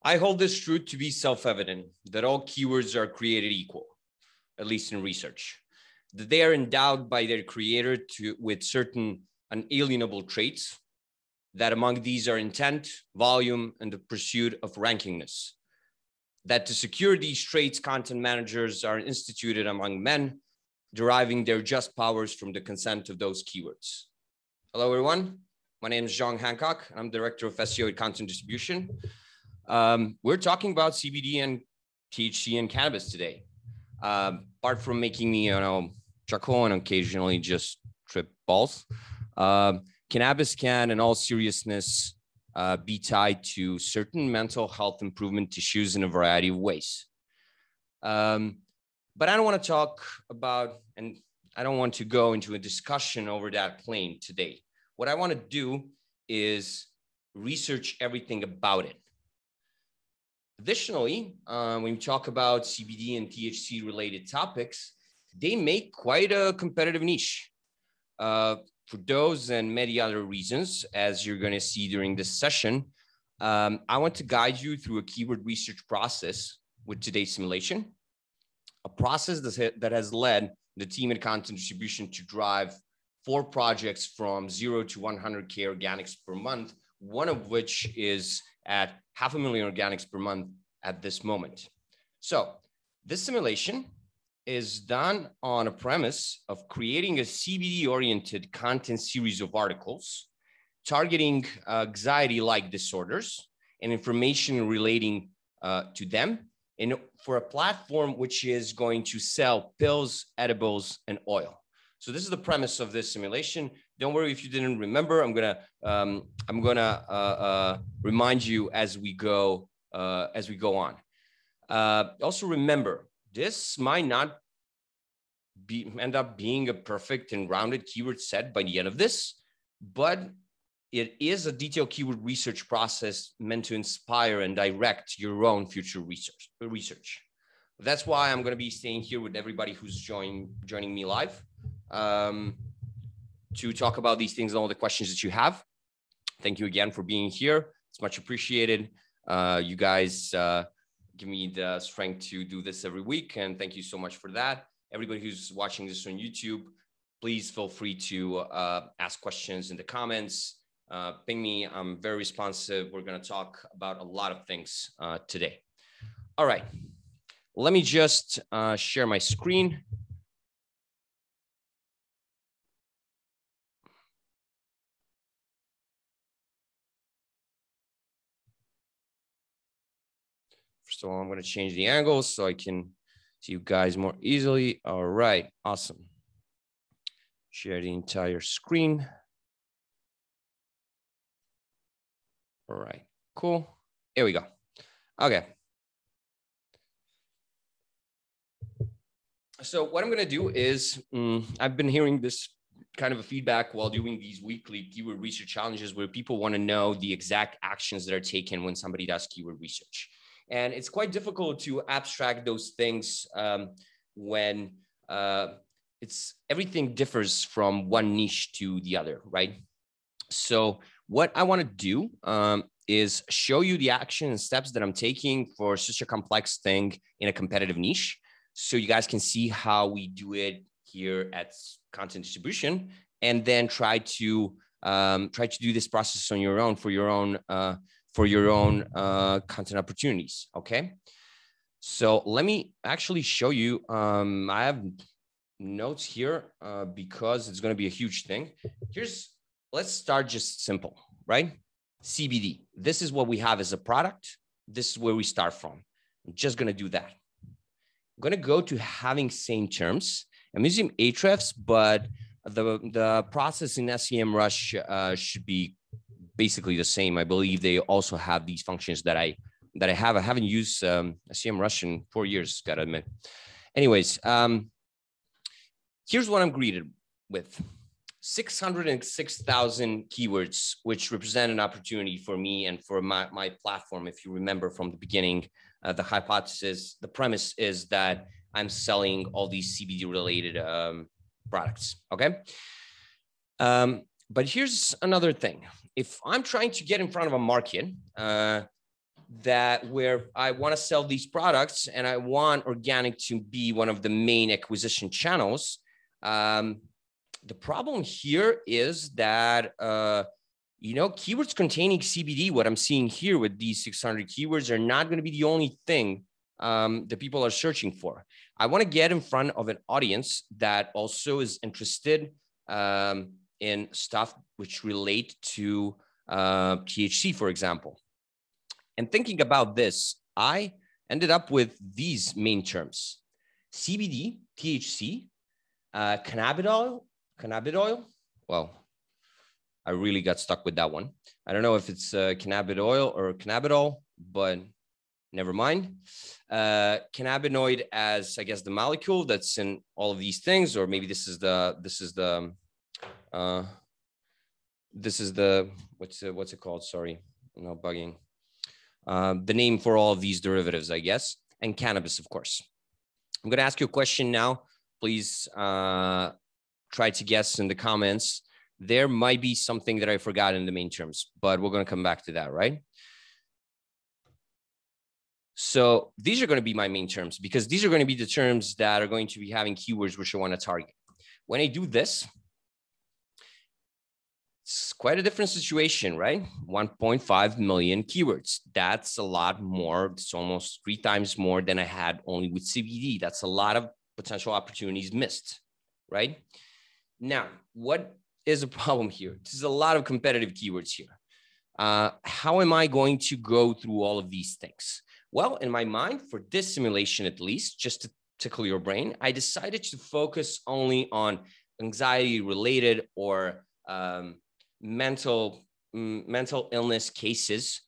I hold this truth to be self-evident, that all keywords are created equal, at least in research, that they are endowed by their creator with certain unalienable traits, that among these are intent, volume, and the pursuit of rankingness. That to secure these traits, content managers are instituted among men, deriving their just powers from the consent of those keywords. Hello, everyone. My name is John Hancock. I'm Director of SEO and Content Distribution. We're talking about CBD and THC and cannabis today. Apart from making me, chuckle and occasionally just trip balls, cannabis can, in all seriousness, be tied to certain mental health improvement issues in a variety of ways. But I don't want to talk about, and I don't want to go into a discussion over that plane today. What I want to do is research everything about it. Additionally, when we talk about CBD and THC related topics, they make quite a competitive niche. For those and many other reasons, as you're going to see during this session, I want to guide you through a keyword research process with today's simulation, a process that has led the team at Content Distribution to drive 4 projects from 0 to 100K organics per month, one of which is at 500,000 organics per month at this moment. So this simulation is done on a premise of creating a CBD-oriented content series of articles targeting anxiety-like disorders and information relating to them, and for a platform which is going to sell pills, edibles, and oil. So this is the premise of this simulation. Don't worry if you didn't remember. I'm gonna remind you as we go on. Also remember, this might not end up being a perfect and rounded keyword set by the end of this, but it is a detailed keyword research process meant to inspire and direct your own future research. That's why I'm going to be staying here with everybody who's joining me live to talk about these things and all the questions that you have. Thank you again for being here. It's much appreciated. You guys give me the strength to do this every week, and thank you so much for that. Everybody who's watching this on YouTube, please feel free to ask questions in the comments. Ping me. I'm very responsive. We're going to talk about a lot of things today. All right. Let me just share my screen. First of all, I'm going to change the angle so I can see you guys more easily. All right. Awesome. Share the entire screen. All right, cool. Here we go. Okay. So what I'm going to do is, I've been hearing this kind of a feedback while doing these weekly keyword research challenges where people want to know the exact actions that are taken when somebody does keyword research. And it's quite difficult to abstract those things when everything differs from one niche to the other, right? So what I want to do is show you the action and steps that I'm taking for such a complex thing in a competitive niche, so you guys can see how we do it here at Content Distribution, and then try to do this process on your own for your own content opportunities. Okay, so let me actually show you. I have notes here because it's going to be a huge thing. Let's start just simple, right? CBD. This is what we have as a product. This is where we start from. I'm just going to do that. I'm going to go to having same terms. I'm using Ahrefs, but the process in SEMrush should be basically the same. I believe they also have these functions that I have. I haven't used SEMrush in 4 years, gotta admit. Anyways, here's what I'm greeted with. 606,000 keywords, which represent an opportunity for me and for my platform. If you remember from the beginning, the hypothesis, the premise is that I'm selling all these CBD related products. Okay. But here's another thing. If I'm trying to get in front of a market, that where I want to sell these products and I want organic to be one of the main acquisition channels. The problem here is that, keywords containing CBD, what I'm seeing here with these 600 keywords, are not going to be the only thing that people are searching for. I want to get in front of an audience that also is interested in stuff which relate to THC, for example. And thinking about this, I ended up with these main terms: CBD, THC, cannabinoid. Well, I really got stuck with that one. I don't know if it's cannabinoid or cannabidol, but never mind. Cannabinoid as, I guess, the molecule that's in all of these things, or maybe this is the what's it called? Sorry, I'm not bugging. The name for all of these derivatives, I guess, and cannabis, of course. I'm going to ask you a question now. Please try to guess in the comments. There might be something that I forgot in the main terms, but we're going to come back to that, right? So these are going to be my main terms, because these are going to be the terms that are going to be having keywords which I want to target. When I do this, it's quite a different situation, right? 1.5 million keywords. That's a lot more. It's almost 3 times more than I had only with CBD. That's a lot of potential opportunities missed, right? Now, what is a problem here? There's a lot of competitive keywords here. How am I going to go through all of these things? Well, in my mind, for this simulation at least, just to tickle your brain, I decided to focus only on anxiety-related or mental illness cases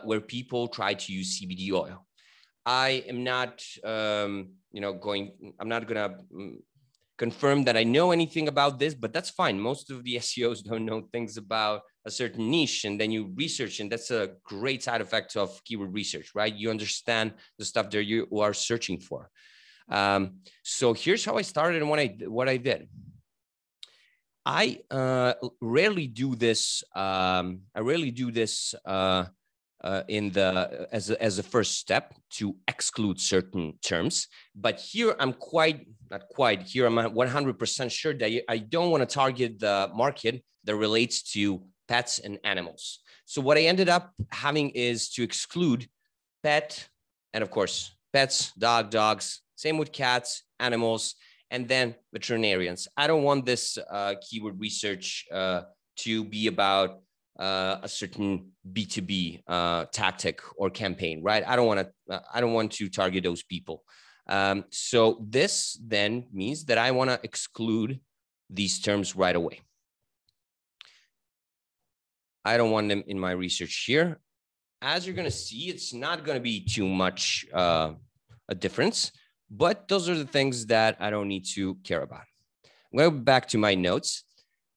where people try to use CBD oil. I am not, I'm not going to confirm that I know anything about this, but that's fine. Most of the SEOs don't know things about a certain niche, and then you research, and that's a great side effect of keyword research, right? You understand the stuff that you are searching for. So here's how I started and what I did. I rarely do this. As a first step to exclude certain terms. But here I'm not quite here. I'm 100% sure that I don't want to target the market that relates to pets and animals. So what I ended up having is to exclude pet, and of course, pets, dogs, same with cats, animals, and then veterinarians. I don't want this keyword research to be about a certain B2B tactic or campaign, right? I don't want to target those people. So this then means that I want to exclude these terms right away. I don't want them in my research here. As you're going to see, it's not going to be too much a difference, but those are the things that I don't need to care about. I'm going to go back to my notes.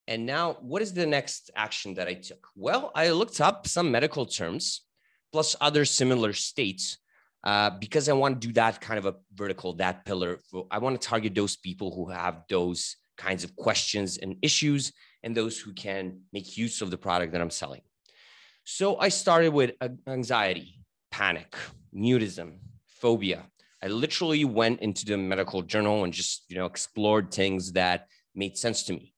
And now, what is the next action that I took? Well, I looked up some medical terms plus other similar states because I want to do that kind of a vertical, that pillar. I want to target those people who have those kinds of questions and issues, and those who can make use of the product that I'm selling. So I started with anxiety, panic, mutism, phobia. I literally went into the medical journal and just, explored things that made sense to me.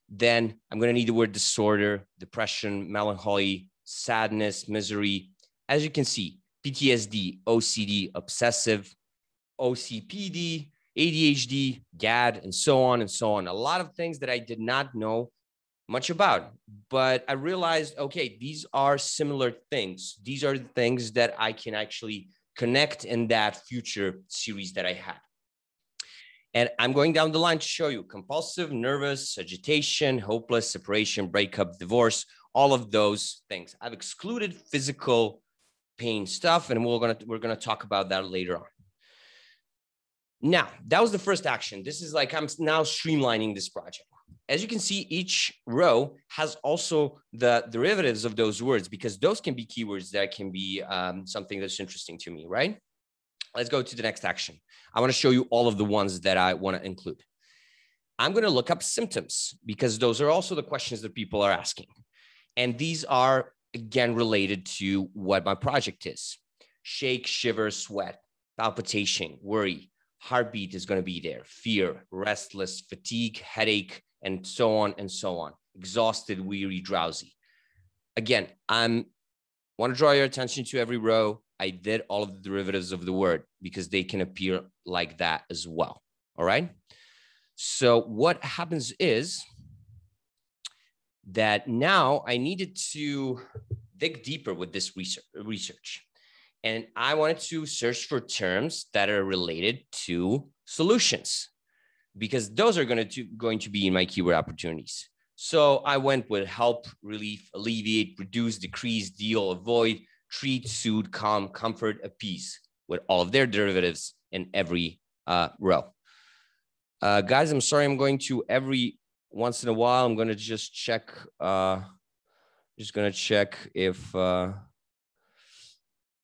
Then I'm going to need the word disorder, depression, melancholy, sadness, misery. As you can see, PTSD, OCD, obsessive, OCPD, ADHD, GAD, and so on and so on. A lot of things that I did not know much about, but I realized, okay, these are similar things. These are the things that I can actually connect in that future series that I had. And I'm going down the line to show you compulsive, nervous, agitation, hopeless, separation, breakup, divorce, all of those things. I've excluded physical pain stuff, and we're gonna talk about that later on. Now, that was the first action. This is like I'm now streamlining this project. As you can see, each row has also the derivatives of those words, because those can be keywords that can be something that's interesting to me, right? Let's go to the next action. I want to show you all of the ones that I want to include. I'm going to look up symptoms, because those are also the questions that people are asking. And these are again, related to what my project is. Shake, shiver, sweat, palpitation, worry, heartbeat is going to be there, fear, restless, fatigue, headache, and so on and so on. Exhausted, weary, drowsy. Again, I want to draw your attention to every row. I did all of the derivatives of the word because they can appear like that as well. All right. So what happens is that now I needed to dig deeper with this research. And I wanted to search for terms that are related to solutions, because those are going to be in my keyword opportunities. So I went with help, relief, alleviate, reduce, decrease, deal, avoid, treat, soothe, calm, comfort, appease, with all of their derivatives in every row. Guys, I'm sorry, I'm going to every once in a while, I'm going to just check,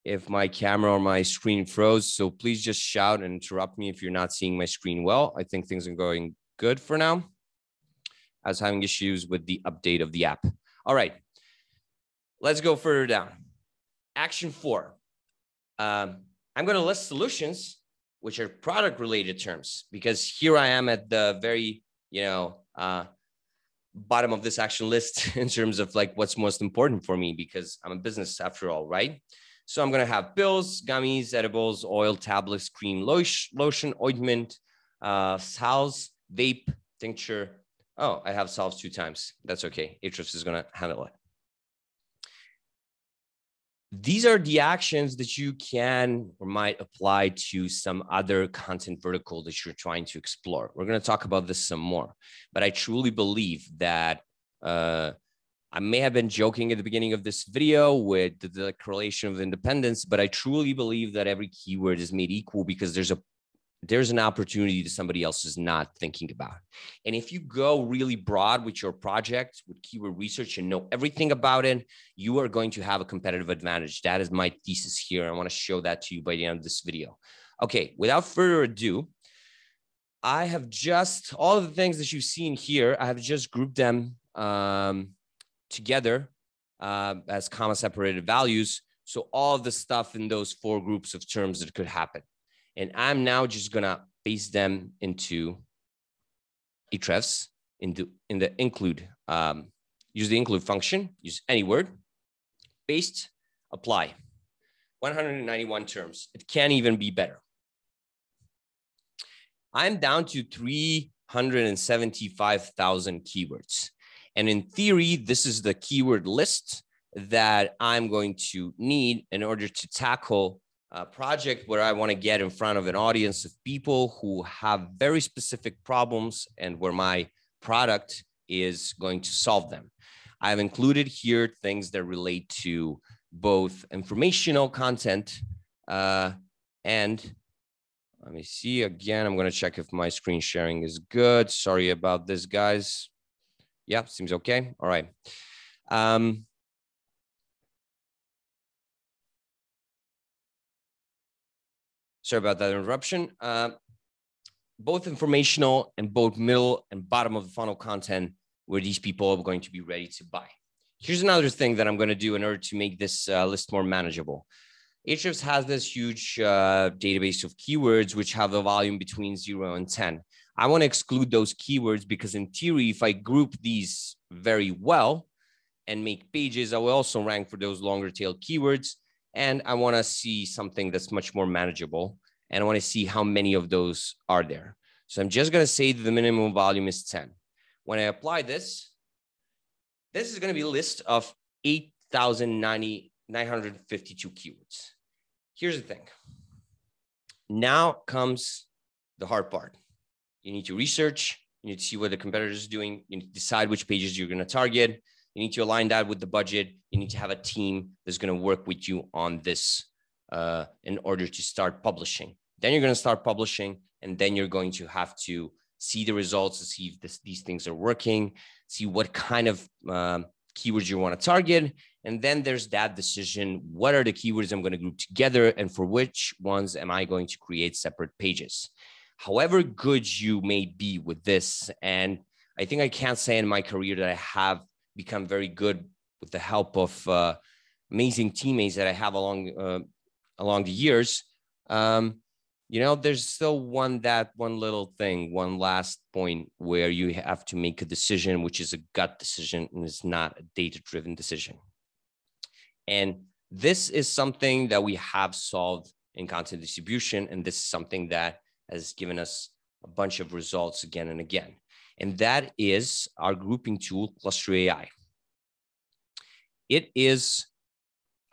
if my camera or my screen froze. So please just shout and interrupt me if you're not seeing my screen well. I think things are going good for now. I was having issues with the update of the app. All right, let's go further down. Action 4. I'm going to list solutions, which are product related terms, because here I am at the very, bottom of this action list in terms of like what's most important for me, because I'm a business after all, right? So I'm going to have pills, gummies, edibles, oil, tablets, cream, lotion, ointment, salves, vape, tincture. Oh, I have salves 2 times. That's okay. Ahrefs is going to handle it. These are the actions that you can or might apply to some other content vertical that you're trying to explore. We're going to talk about this some more, but I truly believe that I may have been joking at the beginning of this video with the correlation of independence, but I truly believe that every keyword is made equal because there's an opportunity that somebody else is not thinking about. And if you go really broad with your project, with keyword research, and know everything about it, you are going to have a competitive advantage. That is my thesis here. I want to show that to you by the end of this video. Okay, without further ado, I have just, all of the things that you've seen here, I have just grouped them together as comma separated values. So all of the stuff in those 4 groups of terms that could happen. And I'm now just gonna paste them into Ahrefs, in the include, use the include function, use any word, paste, apply. 191 terms. It can't even be better. I'm down to 375,000 keywords. And in theory, this is the keyword list that I'm going to need in order to tackle a project where I want to get in front of an audience of people who have very specific problems and where my product is going to solve them. I've included here things that relate to both informational content and let me see again. I'm going to check if my screen sharing is good. Sorry about this, guys. Yeah, seems okay. All right. Sorry about that interruption. Both informational and both middle and bottom of the funnel content where these people are going to be ready to buy. Here's another thing that I'm going to do in order to make this list more manageable. Ahrefs has this huge database of keywords which have a volume between 0 and 10. I want to exclude those keywords because in theory, if I group these very well and make pages, I will also rank for those longer tail keywords. And I want to see something that's much more manageable. And I want to see how many of those are there. So I'm just going to say that the minimum volume is 10. When I apply this, this is going to be a list of 8,952 keywords. Here's the thing. Now comes the hard part. You need to research. You need to see what the competitor is doing. You need to decide which pages you're going to target. You need to align that with the budget. You need to have a team that's going to work with you on this in order to start publishing. Then you're going to start publishing, and then you're going to have to see the results to see if these things are working, see what kind of keywords you want to target. And then there's that decision. What are the keywords I'm going to group together, and for which ones am I going to create separate pages? However good you may be with this, and I think I can't say in my career that I have become very good with the help of amazing teammates that I have along the years, you know, there's still one little thing, one last point where you have to make a decision, which is a gut decision and it's not a data-driven decision. And this is something that we have solved in content distribution. And this is something that has given us a bunch of results again and again. And that is our grouping tool, ClusterAi. It is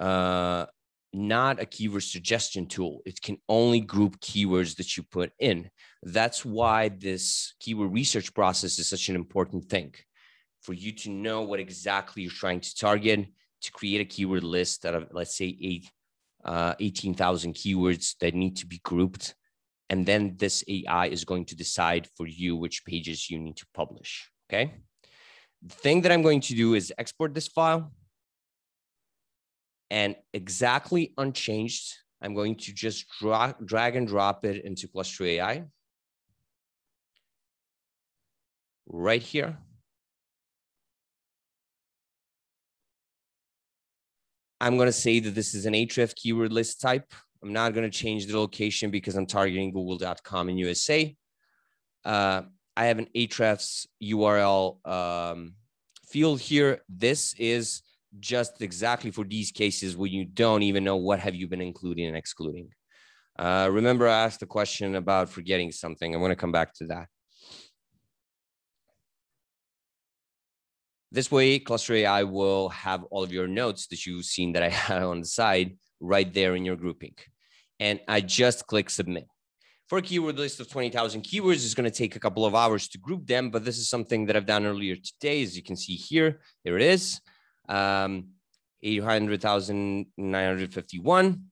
not a keyword suggestion tool. It can only group keywords that you put in. That's why this keyword research process is such an important thing for you to know what exactly you're trying to target, to create a keyword list out of, let's say, 18,000 keywords that need to be grouped. And then this AI is going to decide for you which pages you need to publish, okay? The thing that I'm going to do is export this file. And exactly unchanged, I'm going to just drag and drop it into ClusterAi right here. I'm going to say that this is an href keyword list type. I'm not going to change the location because I'm targeting google.com in USA. I have an hrefs URL field here. This is just exactly for these cases where you don't even know what have you been including and excluding. Remember, I asked the question about forgetting something. I want to come back to that. This way, ClusterAi will have all of your notes that you've seen that I had on the side right there in your grouping. And I just click submit. For a keyword list of 20,000 keywords, it's going to take a couple of hours to group them, but this is something that I've done earlier today. As you can see here, there it is. 800,951.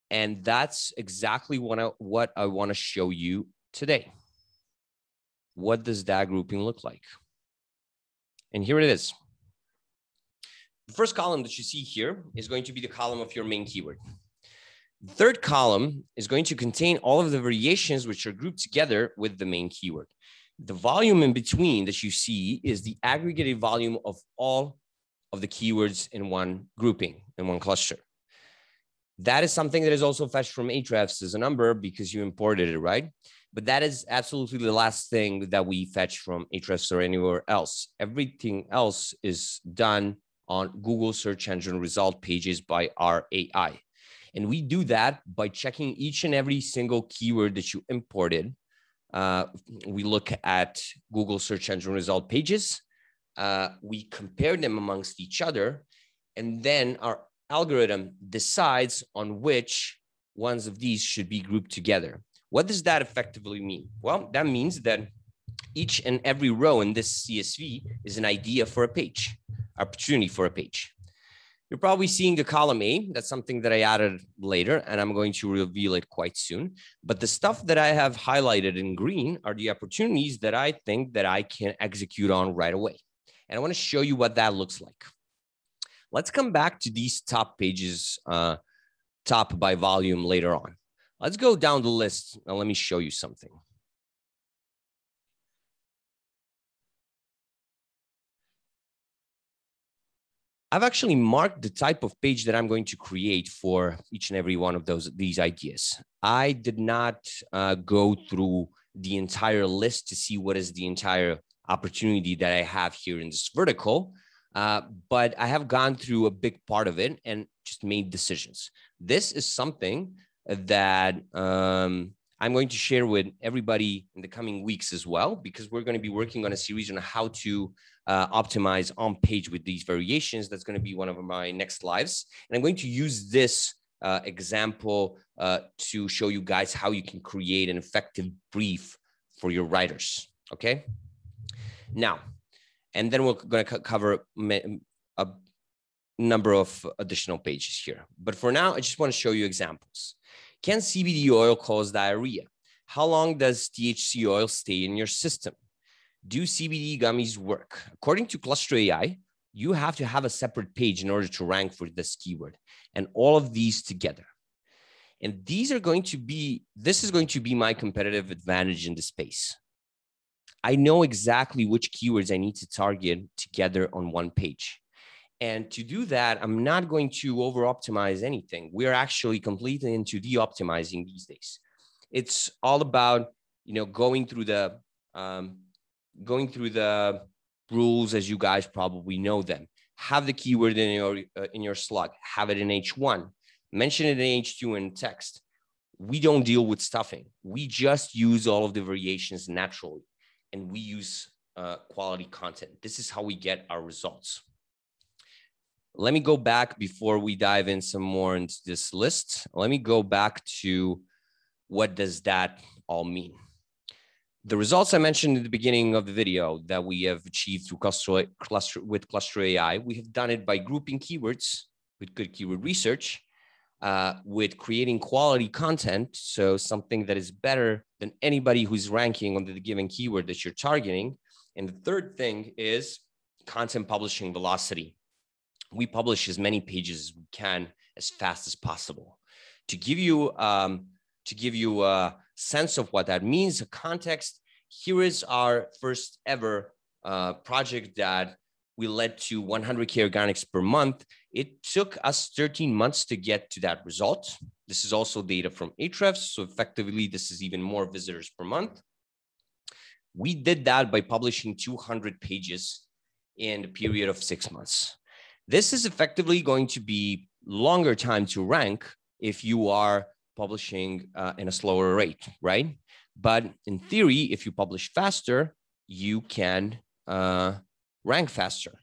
And that's exactly what I want to show you today. What does that grouping look like? And here it is. The first column that you see here is going to be the column of your main keyword. The third column is going to contain all of the variations which are grouped together with the main keyword. The volume in between that you see is the aggregated volume of all of the keywords in one grouping, in one cluster. That is something that is also fetched from Ahrefs as a number because you imported it, right? But that is absolutely the last thing that we fetch from Ahrefs or anywhere else. Everything else is done on Google search engine result pages by our AI. And we do that by checking each and every single keyword that you imported. We look at Google search engine result pages. We compare them amongst each other. And then our algorithm decides on which ones of these should be grouped together. What does that effectively mean? Well, that means that each and every row in this CSV is an idea for a page, opportunity for a page. You're probably seeing the column A. That's something that I added later, and I'm going to reveal it quite soon. But the stuff that I have highlighted in green are the opportunities that I think that I can execute on right away. And I want to show you what that looks like. Let's come back to these top pages, top by volume later on. Let's go down the list and let me show you something. I've actually marked the type of page that I'm going to create for each and every one of these ideas. I did not go through the entire list to see what is the entire opportunity that I have here in this vertical, but I have gone through a big part of it and just made decisions. This is something that I'm going to share with everybody in the coming weeks as well, because we're going to be working on a series on how to optimize on page with these variations. That's going to be one of my next lives. And I'm going to use this example to show you guys how you can create an effective brief for your writers. Okay. Now, and then we're going to cover a number of additional pages here. But for now, I just want to show you examples. Can CBD oil cause diarrhea? How long does THC oil stay in your system? Do CBD gummies work? According to ClusterAi, you have to have a separate page in order to rank for this keyword, and all of these together. And these are going to be, this is going to be my competitive advantage in the space. I know exactly which keywords I need to target together on one page. And to do that, I'm not going to over-optimize anything. We're actually completely into de-optimizing these days. It's all about, going through the rules as you guys probably know them. Have the keyword in your slug. Have it in H1. Mention it in H2 in text. We don't deal with stuffing. We just use all of the variations naturally, and we use quality content. This is how we get our results. Let me go back before we dive in some more into this list. Let me go back to what does that all mean? The results I mentioned at the beginning of the video that we have achieved through ClusterAi, we have done it by grouping keywords with good keyword research, with creating quality content, so something that is better than anybody who's ranking on the given keyword that you're targeting. And the third thing is content publishing velocity. We publish as many pages as we can as fast as possible. To give you a sense of what that means, a context, here is our first ever project that we led to 100K organics per month. It took us 13 months to get to that result. This is also data from Ahrefs, so effectively this is even more visitors per month. We did that by publishing 200 pages in a period of 6 months. This is effectively going to be longer time to rank if you are publishing in a slower rate, right? But in theory, if you publish faster, you can rank faster.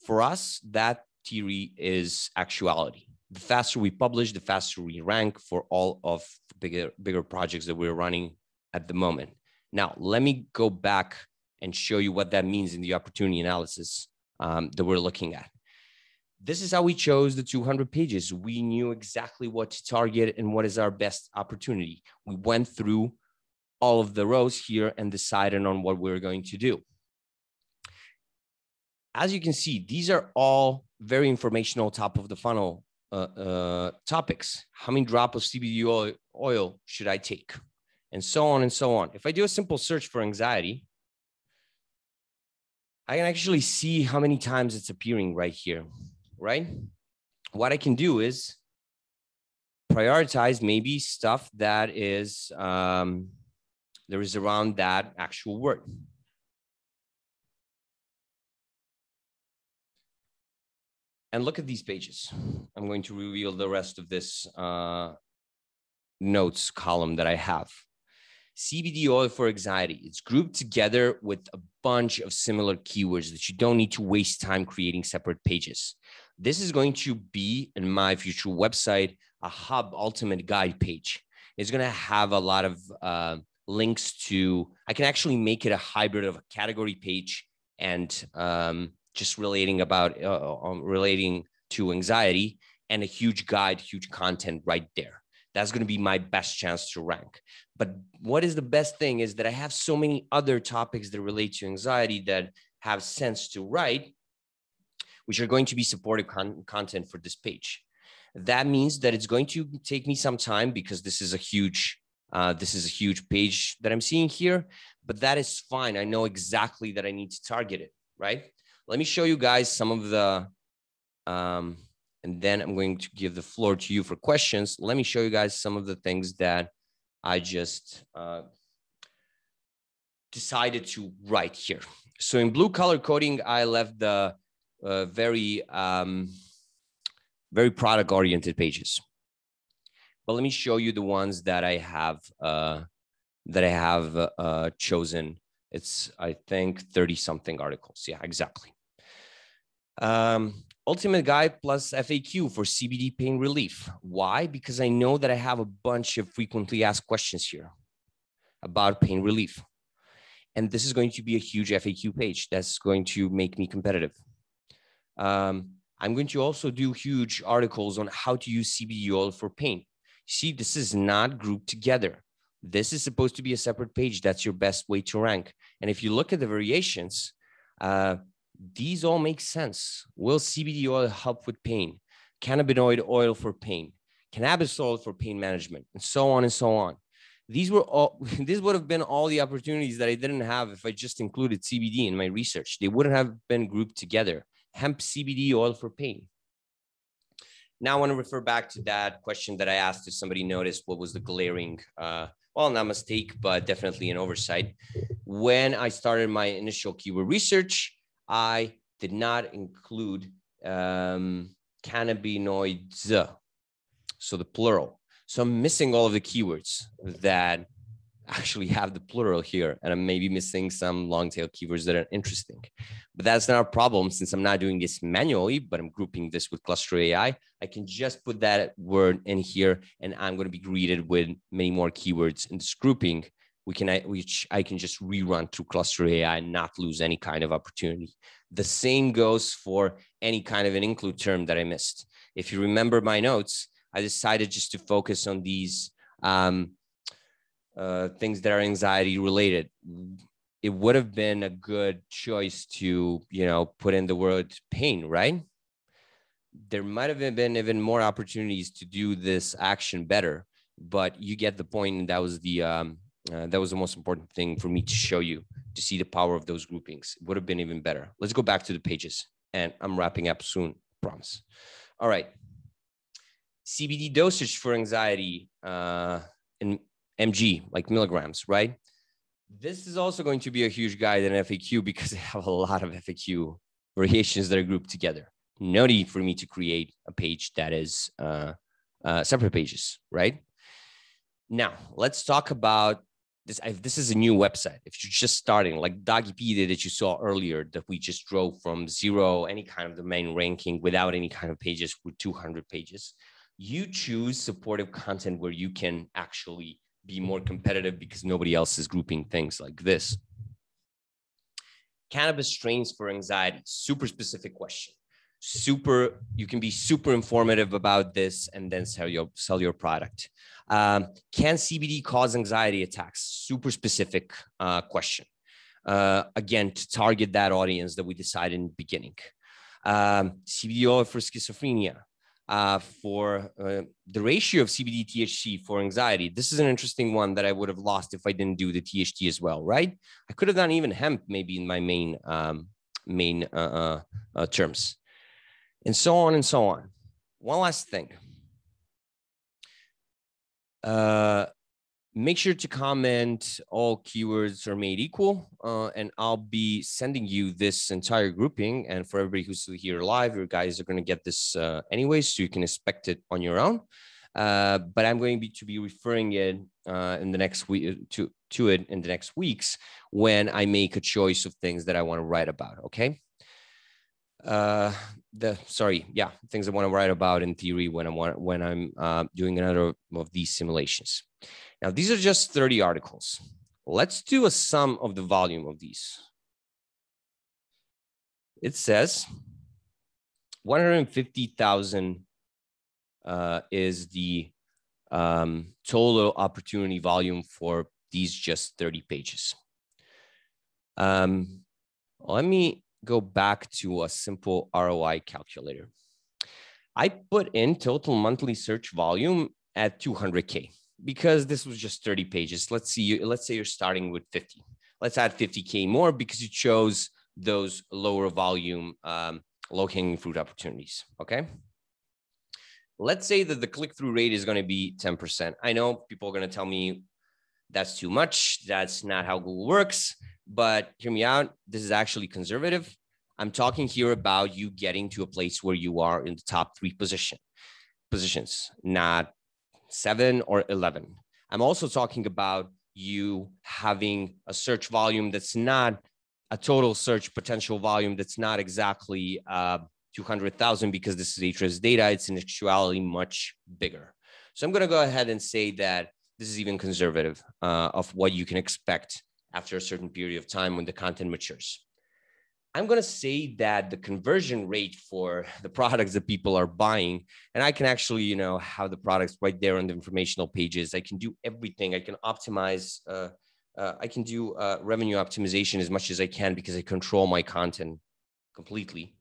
For us, that theory is actuality. The faster we publish, the faster we rank for all of the bigger projects that we're running at the moment. Now, let me go back and show you what that means in the opportunity analysis that we're looking at. This is how we chose the 200 pages. We knew exactly what to target and what is our best opportunity. We went through all of the rows here and decided on what we're going to do. As you can see, these are all very informational top of the funnel topics. How many drops of CBD oil should I take? And so on and so on. If I do a simple search for anxiety, I can actually see how many times it's appearing right here, right? What I can do is prioritize maybe stuff that is, there is around that actual word. And look at these pages. I'm going to reveal the rest of this notes column that I have. CBD oil for anxiety. It's grouped together with a bunch of similar keywords that you don't need to waste time creating separate pages. This is going to be, in my future website, a hub ultimate guide page. It's going to have a lot of links to, I can actually make it a hybrid of a category page and just relating to anxiety, and a huge guide, huge content right there. That's going to be my best chance to rank. But what is the best thing is that I have so many other topics that relate to anxiety that have sense to write, which are going to be supportive content for this page. That means that it's going to take me some time because this is a huge page that I'm seeing here, but that is fine. I know exactly that I need to target it, right? Let me show you guys some of the, and then I'm going to give the floor to you for questions. Let me show you guys some of the things that I just decided to write here. So in blue color coding, I left the very product-oriented pages. But let me show you the ones that I have chosen. It's, I think, 30-something articles. Yeah, exactly. Ultimate guide plus FAQ for CBD pain relief. Why? Because I know that I have a bunch of frequently asked questions here about pain relief. And this is going to be a huge FAQ page. That's going to make me competitive. I'm going to also do huge articles on how to use CBD oil for pain. See, this is not grouped together. This is supposed to be a separate page. That's your best way to rank. And if you look at the variations, these all make sense. Will CBD oil help with pain? Cannabinoid oil for pain, cannabis oil for pain management, and so on and so on. These would have been all the opportunities that I didn't have if I just included CBD in my research. They wouldn't have been grouped together. hemp CBD oil for pain. Now I want to refer back to that question that I asked if somebody noticed what was the glaring, well, not mistake, but definitely an oversight. When I started my initial keyword research, I did not include cannabinoids, so the plural. So I'm missing all of the keywords that actually have the plural here, and I'm maybe missing some long tail keywords that are interesting. But that's not a problem since I'm not doing this manually, but I'm grouping this with ClusterAi. I can just put that word in here, and I'm going to be greeted with many more keywords in this grouping, which I can just rerun through ClusterAi and not lose any kind of opportunity. The same goes for any kind of an include term that I missed. If you remember my notes, I decided just to focus on these things that are anxiety related. It would have been a good choice to, put in the word pain, right? There might have been even more opportunities to do this action better, but you get the point. And that was the most important thing for me to show you, to see the power of those groupings. It would have been even better. Let's go back to the pages, and I'm wrapping up soon, promise. All right. CBD dosage for anxiety in mg, like milligrams, right? This is also going to be a huge guide in FAQ because I have a lot of FAQ variations that are grouped together. No need for me to create a page that is separate pages, right? Now, let's talk about this. This is a new website. If you're just starting, like Dogipedia that you saw earlier, that we just drove from zero, any kind of domain ranking without any kind of pages with 200 pages. You choose supportive content where you can actually be more competitive because nobody else is grouping things like this. Cannabis strains for anxiety, super specific question. You can be super informative about this and then sell your product. Can CBD cause anxiety attacks? Super specific question. Again, to target that audience that we decided in the beginning. CBD oil for schizophrenia. For the ratio of CBD THC for anxiety. This is an interesting one that I would have lost if I didn't do the THC as well, right? I could have done even hemp maybe in my main terms, and so on and so on. One last thing. Make sure to comment all keywords are made equal, and I'll be sending you this entire grouping. And for everybody who's still here live, your guys are going to get this anyway, so you can inspect it on your own. But I'm going to be referring it in the next week to it in the next weeks when I make a choice of things that I want to write about. Okay. Things I want to write about in theory when I'm doing another of these simulations. Now, these are just 30 articles. Let's do a sum of the volume of these. It says 150,000 is the total opportunity volume for these just 30 pages. Let me go back to a simple ROI calculator. I put in total monthly search volume at 200K because this was just 30 pages. Let's say you're starting with 50. Let's add 50K more because you chose those lower volume, low-hanging fruit opportunities, okay? Let's say that the click-through rate is going to be 10%. I know people are going to tell me that's too much. That's not how Google works. But hear me out. This is actually conservative. I'm talking here about you getting to a place where you are in the top 3 positions, not 7 or 11. I'm also talking about you having a search volume that's not a total search potential volume that's not exactly 200,000 because this is Ahrefs data. It's in actuality much bigger. So I'm going to go ahead and say that this is even conservative of what you can expect after a certain period of time when the content matures. I'm going to say that the conversion rate for the products that people are buying, and I can actually, have the products right there on the informational pages. I can do everything. I can optimize. I can do revenue optimization as much as I can because I control my content completely.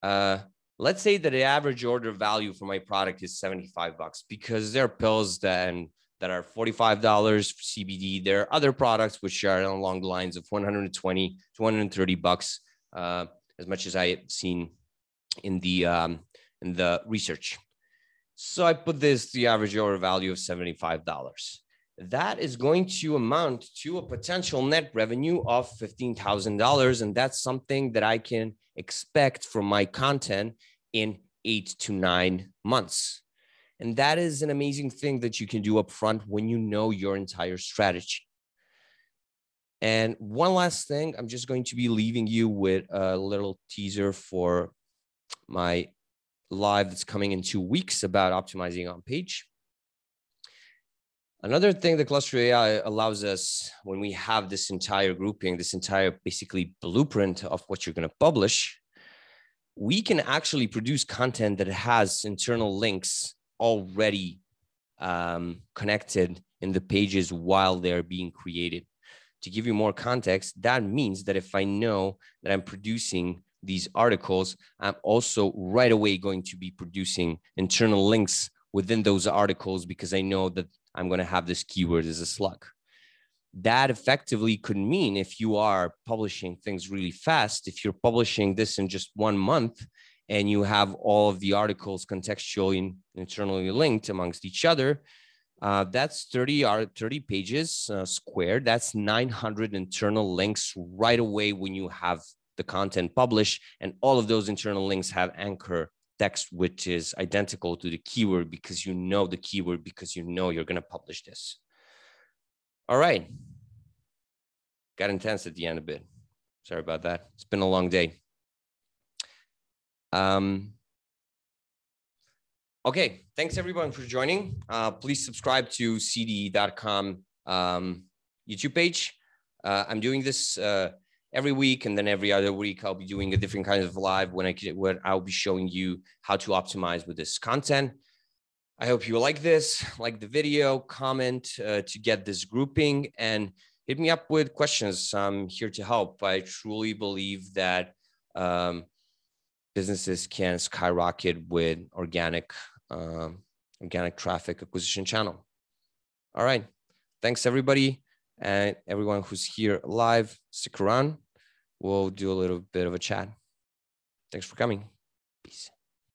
Let's say that the average order value for my product is $75 because there are pills that are $45 for CBD. There are other products which are along the lines of $120 to $130. And as much as I had seen in the research. So I put the average order value of $75. That is going to amount to a potential net revenue of $15,000. And that's something that I can expect from my content in 8 to 9 months. And that is an amazing thing that you can do upfront when you know your entire strategy. And one last thing, I'm just going to be leaving you with a little teaser for my live that's coming in 2 weeks about optimizing on page. Another thing that ClusterAi allows us when we have this entire grouping, this entire basically blueprint of what you're going to publish, we can actually produce content that has internal links already connected in the pages while they're being created. To give you more context, that means that if I know that I'm producing these articles, I'm also right away going to be producing internal links within those articles because I know that I'm going to have this keyword as a slug. That effectively could mean if you are publishing things really fast, if you're publishing this in just 1 month and you have all of the articles contextually and internally linked amongst each other, that's 30 pages squared. That's 900 internal links right away when you have the content published, and all of those internal links have anchor text, which is identical to the keyword because you know the keyword, because you know you're going to publish this. All right. Got intense at the end a bit. Sorry about that. It's been a long day. Okay. Thanks everyone for joining. Please subscribe to cde.com YouTube page. I'm doing this every week, and then every other week I'll be doing a different kind of live where I'll be showing you how to optimize with this content. I hope you like this, like the video, comment to get this grouping, and hit me up with questions. I'm here to help. I truly believe that businesses can skyrocket with organic traffic acquisition channel. All right. Thanks everybody. And everyone who's here live, stick around. We'll do a little bit of a chat. Thanks for coming.